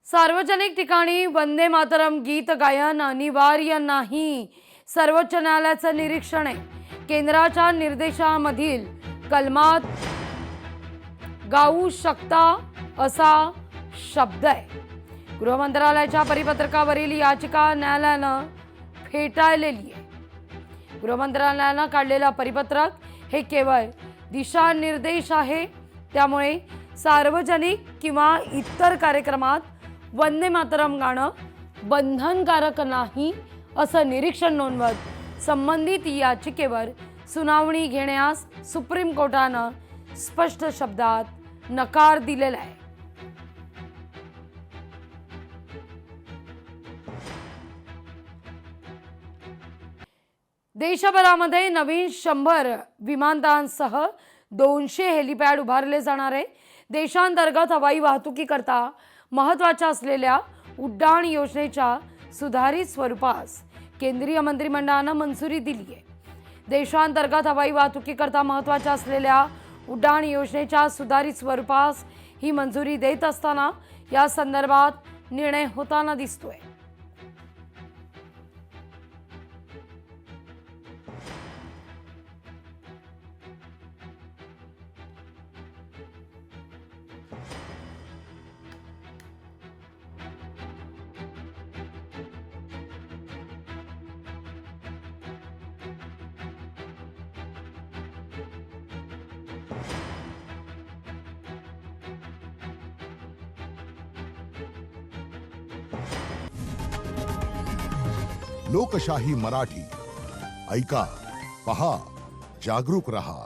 सार्वजनिक ठिकाणी वंदे मातरम गीत गायन अनिवार्य नाही, सर्वोच्च न्यायालयाचं निरीक्षण आहे। केंद्राच्या निर्देशांमधील कलमात गाऊ शकता असा शब्द आहे। गृह मंत्रालयाच्या परिपत्रकावरील याचिका न्यायालयानं फेटाळलेली आहे। गृह मंत्रालयानं काढलेलं परिपत्रक हे केवळ दिशानिर्देश आहे, त्यामुळे सार्वजनिक किंवा इतर कार्यक्रमात वंदे मातरम गाणं बंधनकारक नाही असं निरीक्षण नोंदवत संबंधित याचिकेवर सुनावणी घेण्यास सुप्रीम कोर्टानं स्पष्ट शब्दात नकार दिलेला आहे। देशभरामध्ये नवीन 100 विमानतळांसह 200 हेलिपॅड उभारले जाणार आहे। देशांतर्गत हवाई वाहतुकीकरता महत्त्वाच्या असलेल्या उड्डाण योजनेच्या सुधारित स्वरूपास केंद्रीय मंत्रिमंडळानं मंजुरी दिली आहे। देशांतर्गत हवाई वाहतुकीकरता महत्त्वाच्या असलेल्या उड्डाण योजनेच्या सुधारित स्वरूपास ही मंजुरी देत असताना या संदर्भात निर्णय होताना दिसतोय। लोकशाही मराठी ऐका, पहा, जागरूक रहा।